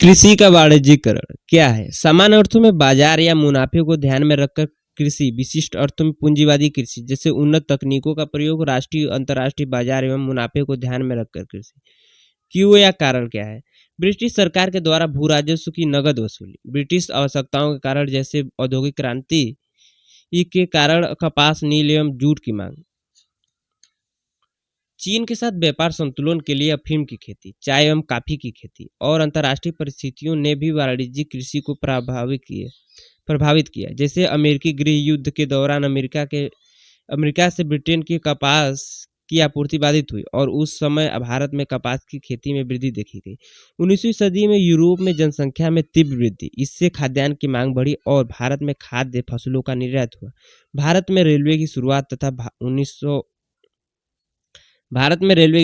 कृषि का वाणिज्यीकरण क्या है? सामान्य अर्थों में बाजार या मुनाफे को ध्यान में रखकर कृषि, विशिष्ट अर्थों में पूंजीवादी कृषि जैसे उन्नत तकनीकों का प्रयोग, राष्ट्रीय अंतर्राष्ट्रीय बाजार एवं मुनाफे को ध्यान में रखकर कृषि। क्यों या कारण क्या है? ब्रिटिश सरकार के द्वारा भू राजस्व की नगद वसूली, ब्रिटिश आवश्यकताओं के कारण जैसे औद्योगिक क्रांति के कारण कपास, नील एवं जूट की मांग, चीन के साथ व्यापार संतुलन के लिए अफीम की खेती, चाय एवं कॉफी की खेती और अंतर्राष्ट्रीय परिस्थितियों ने भी वाणिज्यिक कृषि को प्रभावित किया। जैसे अमेरिकी गृह युद्ध के दौरान अमेरिका से ब्रिटेन की कपास की आपूर्ति बाधित हुई और उस समय भारत में कपास की खेती में वृद्धि देखी गई। 19वीं सदी में यूरोप में जनसंख्या में तीव्र वृद्धि, इससे खाद्यान्न की मांग बढ़ी और भारत में खाद्य फसलों का निर्यात हुआ। भारत में रेलवे की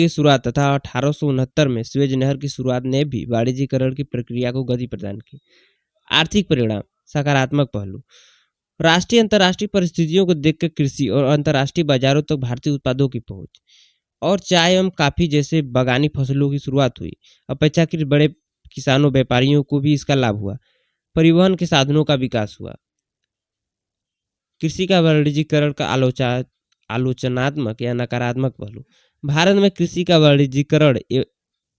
शुरुआत तथा 1869 में स्वेज नहर की शुरुआत ने भी वाणिज्यीकरण की प्रक्रिया को गति प्रदान की। आर्थिक परिणाम, सकारात्मक पहलू, राष्ट्रीय अंतर्राष्ट्रीय परिस्थितियों को देखकर कृषि और अंतर्राष्ट्रीय बाजारों तक भारतीय उत्पादों की पहुंच और चाय एवं कॉफी जैसे बागानी फसलों की शुरुआत हुई। अपेक्षाकृत बड़े किसानों व्यापारियों को भी इसका लाभ हुआ। परिवहन के साधनों का विकास हुआ। कृषि का वाणिज्यीकरण का आलोचनात्मक या नकारात्मक पहलू, भारत में कृषि का वाणिज्यीकरण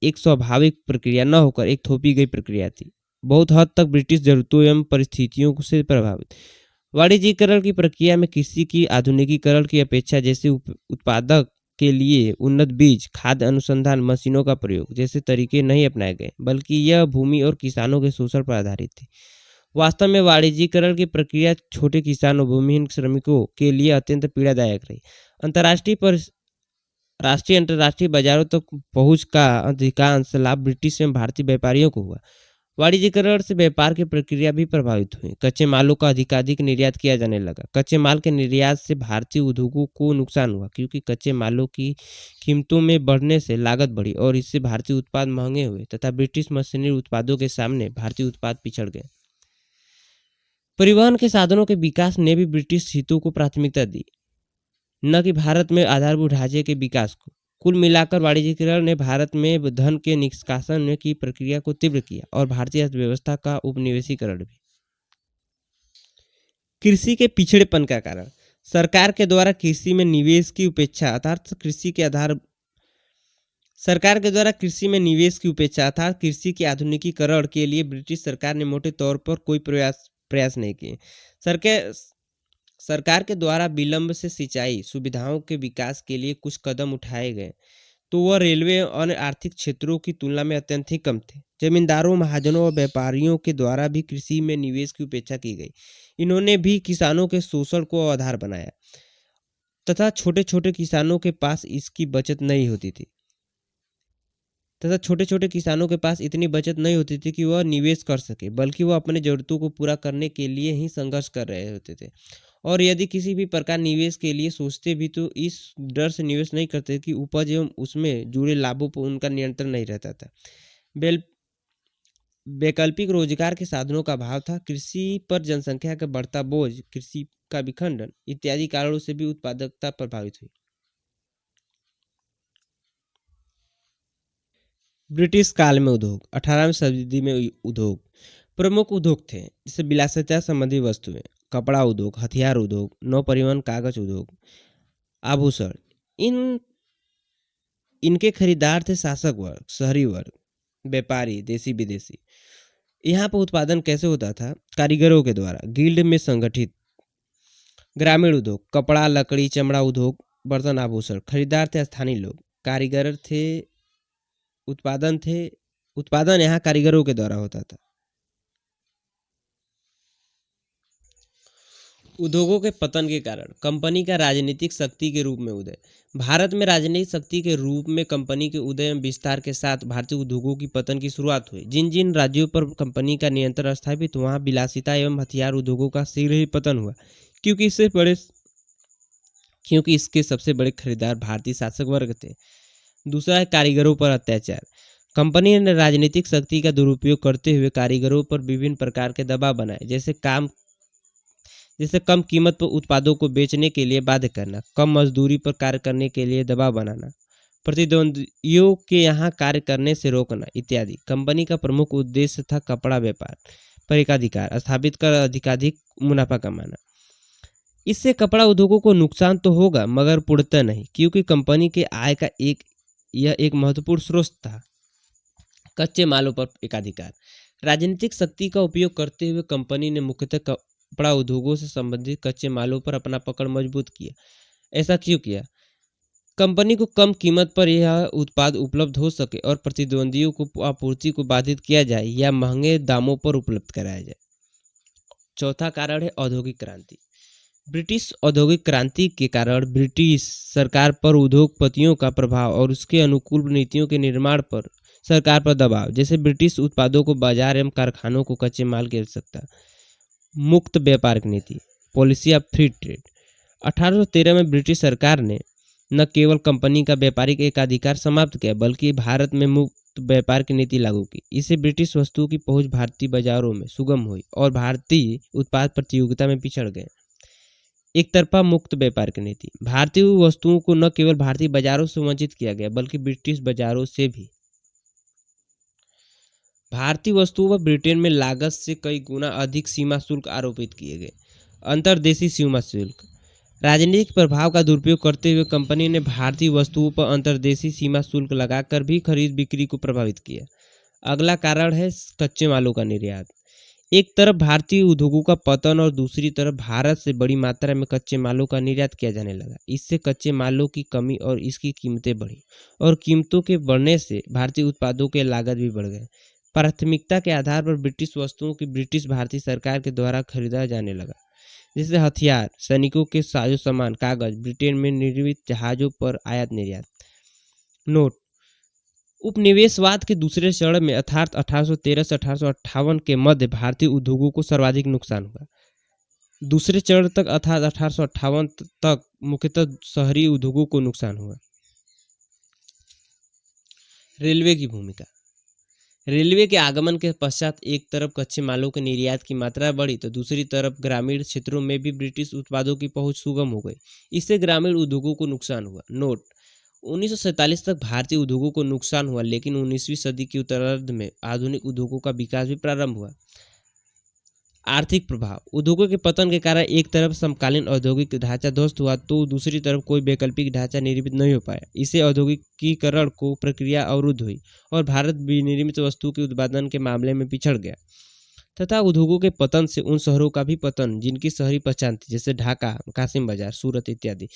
एक स्वाभाविक प्रक्रिया न होकर एक थोपी गई प्रक्रिया थी, बहुत हद तक ब्रिटिश जरूरतों एवं परिस्थितियों से प्रभावित। वाणिज्यीकरण की प्रक्रिया में कृषि की आधुनिकीकरण की अपेक्षा जैसे उत्पादक के लिए उन्नत बीज, खाद्य अनुसंधान, मशीनों का प्रयोग जैसे तरीके नहीं अपनाए गए, बल्कि यह भूमि और किसानों के शोषण पर आधारित थी। वास्तव में वाणिज्यीकरण की प्रक्रिया छोटे किसानों, भूमिहीन श्रमिकों के लिए अत्यंत पीड़ादायक रही। राष्ट्रीय अंतर्राष्ट्रीय बाजारों तक पहुंच का अधिकांश लाभ ब्रिटिश एवं भारतीय व्यापारियों को हुआ। वाणिज्यीकरण से व्यापार की प्रक्रिया भी प्रभावित हुई। कच्चे मालों का अधिकाधिक निर्यात किया जाने लगा। कच्चे माल के निर्यात से भारतीय उद्योगों को नुकसान हुआ, क्योंकि कच्चे मालों की कीमतों में बढ़ने से लागत बढ़ी और इससे भारतीय उत्पाद महंगे हुए तथा ब्रिटिश मशीनरी उत्पादों के सामने भारतीय उत्पाद पिछड़ गए। परिवहन के साधनों के विकास ने भी ब्रिटिश हितों को प्राथमिकता दी, न कि भारत में आधारभूत ढांचे के विकास को। कुल मिलाकर वाणिज्यीकरण ने भारत में धन के निष्कासन की प्रक्रिया को तीव्र किया और भारतीय अर्थव्यवस्था का उपनिवेशीकरण भी। कृषि के पिछड़ेपन का कारण, सरकार के द्वारा कृषि में निवेश की उपेक्षा अर्थात कृषि के आधुनिकीकरण के लिए ब्रिटिश सरकार ने मोटे तौर पर कोई प्रयास नहीं किए। सरकार के द्वारा विलंब से सिंचाई सुविधाओं के विकास के लिए कुछ कदम उठाए गए, तो वह रेलवे और अन्य आर्थिक क्षेत्रों की तुलना में अत्यंत ही कम थे। जमींदारों, महाजनों और व्यापारियों के द्वारा भी कृषि में निवेश की उपेक्षा की गई। इन्होंने भी किसानों के शोषण को आधार बनाया तथा छोटे छोटे किसानों के पास इतनी बचत नहीं होती थी कि वह निवेश कर सके, बल्कि वह अपने जरूरतों को पूरा करने के लिए ही संघर्ष कर रहे होते थे। और यदि किसी भी प्रकार निवेश के लिए सोचते भी तो इस डर से निवेश नहीं करते कि उपज एवं उसमें जुड़े लाभों पर उनका नियंत्रण नहीं रहता था। वैकल्पिक रोजगार के साधनों का अभाव था। कृषि पर जनसंख्या का बढ़ता बोझ, कृषि का विखंडन इत्यादि कारणों से भी उत्पादकता प्रभावित हुई। ब्रिटिश काल में उद्योग, 18वीं सदी में उद्योग, प्रमुख उद्योग थे जैसे विलासिता संबंधी वस्तुएं, कपड़ा उद्योग, हथियार उद्योग, नौ परिवहन, कागज उद्योग, आभूषण। इनके खरीदार थे शासक वर्ग, शहरी वर्ग, व्यापारी, देसी विदेशी। यहाँ पर उत्पादन कैसे होता था? कारीगरों के द्वारा गिल्ड में संगठित। ग्रामीण उद्योग, कपड़ा, लकड़ी, चमड़ा उद्योग, बर्तन, आभूषण। खरीदार थे स्थानीय लोग, कारीगर थे। उत्पादन यहाँ कारीगरों के द्वारा होता था। उद्योगों के पतन के कारण कंपनी का राजनीतिक शक्ति के रूप में उदय। भारत में राजनीतिक शक्ति के रूप में कंपनी के उदय एवं विस्तार के साथ भारतीय उद्योगों की पतन की शुरुआत हुई। जिन जिन राज्यों पर कंपनी का नियंत्रण स्थापित वहां विलासिता एवं हथियार उद्योगों का शीघ्र ही पतन हुआ, क्योंकि इसके सबसे बड़े खरीदार भारतीय शासक वर्ग थे। दूसरा है कारीगरों पर अत्याचार। कंपनी ने राजनीतिक शक्ति का दुरुपयोग करते हुए कारीगरों पर विभिन्न प्रकार के दबाव बनाए, जैसे कम कीमत पर उत्पादों को बेचने के लिए बाध्य करना, कम मजदूरी पर कार्य करने के लिए दबाव बनाना, प्रतिद्वंदियों के यहाँ कार्य करने से रोकना इत्यादि। कंपनी का प्रमुख उद्देश्य था कपड़ा व्यापार पर एकाधिकार स्थापित कर अधिकाधिक मुनाफा कमाना। इससे कपड़ा उद्योगों को नुकसान तो होगा मगर पूर्णतः नहीं, क्योंकि कंपनी के आय का यह एक महत्वपूर्ण स्रोत था। कच्चे मालों पर एकाधिकार। राजनीतिक शक्ति का उपयोग करते हुए कंपनी ने मुख्यतः कपड़ा उद्योगों से संबंधित कच्चे मालों पर अपना पकड़ मजबूत किया। ऐसा क्यों किया? कंपनी को कम कीमत पर यह उत्पाद उपलब्ध हो सके और प्रतिद्वंदियों को आपूर्ति को बाधित किया जाए या महंगे दामों पर उपलब्ध कराया जाए। चौथा कारण है औद्योगिक क्रांति। ब्रिटिश औद्योगिक क्रांति के कारण ब्रिटिश सरकार पर उद्योगपतियों का प्रभाव और उसके अनुकूल नीतियों के निर्माण पर सरकार पर दबाव, जैसे ब्रिटिश उत्पादों को बाजार एवं कारखानों को कच्चे माल की आवश्यकता। मुक्त व्यापार की नीति, पॉलिसी ऑफ फ्री ट्रेड। 1813 में ब्रिटिश सरकार ने न केवल कंपनी का व्यापारिक एकाधिकार समाप्त किया बल्कि भारत में मुक्त व्यापार की नीति लागू की। इससे ब्रिटिश वस्तुओं की पहुंच भारतीय बाजारों में सुगम हुई और भारतीय उत्पाद प्रतियोगिता में पिछड़ गए। एक तरफा मुक्त व्यापार की नीति। भारतीय वस्तुओं को न केवल भारतीय बाजारों से वंचित किया गया बल्कि ब्रिटिश बाजारों से भी। भारतीय वस्तुओं पर ब्रिटेन में लागत से कई गुना अधिक सीमा शुल्क आरोपित किए गए। अंतर्देशीय सीमा शुल्क। राजनीतिक प्रभाव का दुरुपयोग करते हुए कंपनी ने भारतीय वस्तुओं पर अंतर्देशीय सीमा शुल्क लगाकर भी खरीद बिक्री को प्रभावित किया। अगला कारण है कच्चे मालों का निर्यात। एक तरफ भारतीय उद्योगों का पतन और दूसरी तरफ भारत से बड़ी मात्रा में कच्चे मालों का निर्यात किया जाने लगा। इससे कच्चे मालों की कमी और इसकी कीमतें बढ़ी और कीमतों के बढ़ने से भारतीय उत्पादों के लागत भी बढ़ गए। प्राथमिकता के आधार पर ब्रिटिश वस्तुओं की ब्रिटिश भारतीय सरकार के द्वारा खरीदा जाने लगा, जैसे हथियार, सैनिकों के साजो सामान, कागज, ब्रिटेन में निर्मित जहाजों पर आयात निर्यात। नोट: उपनिवेशवाद के दूसरे चरण में अर्थात 1813 से 1858 के मध्य भारतीय उद्योगों को सर्वाधिक नुकसान हुआ। दूसरे चरण तक अर्थात 1858 तक मुख्यतः शहरी उद्योगों को नुकसान हुआ। रेलवे की भूमिका। रेलवे के आगमन के पश्चात एक तरफ कच्चे मालों के निर्यात की मात्रा बढ़ी तो दूसरी तरफ ग्रामीण क्षेत्रों में भी ब्रिटिश उत्पादों की पहुंच सुगम हो गई। इससे ग्रामीण उद्योगों को नुकसान हुआ। नोट: 1947 तक भारतीय उद्योगों को नुकसान हुआ, लेकिन 19वीं सदी के उत्तरार्ध में आधुनिक उद्योगों का विकास भी प्रारंभ हुआ। आर्थिक प्रभाव। उद्योगों के पतन के कारण एक तरफ समकालीन औद्योगिक ढांचा ध्वस्त हुआ तो दूसरी तरफ कोई वैकल्पिक ढांचा निर्मित नहीं हो पाया। इससे औद्योगिकीकरण को प्रक्रिया अवरुद्ध हुई और भारत विनिर्मित वस्तु के उत्पादन के मामले में पिछड़ गया तथा उद्योगों के पतन से उन शहरों का भी पतन जिनकी शहरी पहचान थी, जैसे ढाका, कासिम बाजार, सूरत इत्यादि।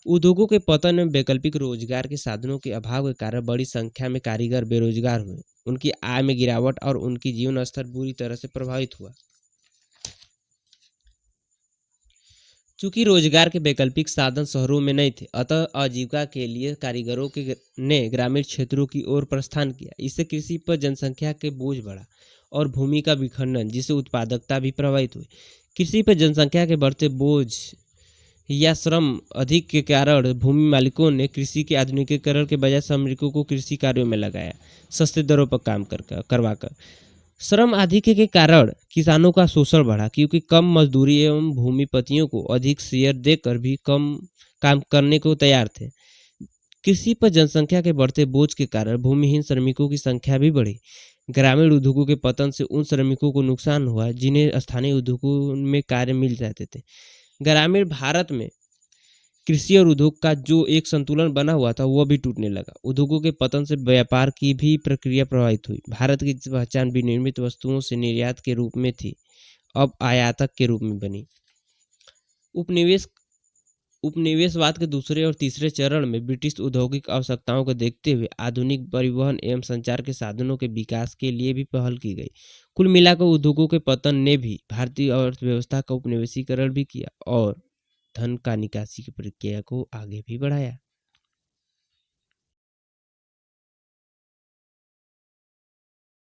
उद्योगों के पतन में वैकल्पिक रोजगार के साधनों के अभाव के कारण बड़ी संख्या में कारीगर बेरोजगार हुए, उनकी आय में गिरावट और उनकी जीवन स्तर बुरी तरह से प्रभावित हुआ। चूंकि रोजगार के वैकल्पिक साधन शहरों में नहीं थे, अतः आजीविका के लिए कारीगरों ने ग्रामीण क्षेत्रों की ओर प्रस्थान किया। इससे कृषि पर जनसंख्या के बोझ बढ़ा और भूमि का विखंडन, जिससे उत्पादकता भी प्रभावित हुई। कृषि पर जनसंख्या के बढ़ते बोझ या श्रम अधिक के कारण भूमि मालिकों ने कृषि के आधुनिकीकरण के बजाय श्रमिकों को कृषि कार्यों में लगाया, सस्ते दरों पर काम करवाकर। श्रम अधिक के कारण किसानों का शोषण बढ़ा, क्योंकि कम मजदूरी एवं भूमिपतियों को अधिक शेयर देकर भी कम काम करने को तैयार थे। कृषि पर जनसंख्या के बढ़ते बोझ के कारण भूमिहीन श्रमिकों की संख्या भी बढ़ी। ग्रामीण उद्योगों के पतन से उन श्रमिकों को नुकसान हुआ जिन्हें स्थानीय उद्योगों में कार्य मिल जाते थे। ग्रामीण भारत में कृषि और उद्योग का जो एक संतुलन बना हुआ था वह भी टूटने लगा। उद्योगों के पतन से व्यापार की भी प्रक्रिया प्रभावित हुई। भारत की पहचान विनिर्मित वस्तुओं से निर्यात के रूप में थी, अब आयातक के रूप में बनी। उपनिवेशवाद के दूसरे और तीसरे चरण में ब्रिटिश औद्योगिक आवश्यकताओं को देखते हुए आधुनिक परिवहन एवं संचार के साधनों के विकास के लिए भी पहल की गई। कुल मिलाकर उद्योगों के पतन ने भी भारतीय अर्थव्यवस्था का उपनिवेशीकरण भी किया और धन का निकासी की प्रक्रिया को आगे भी बढ़ाया।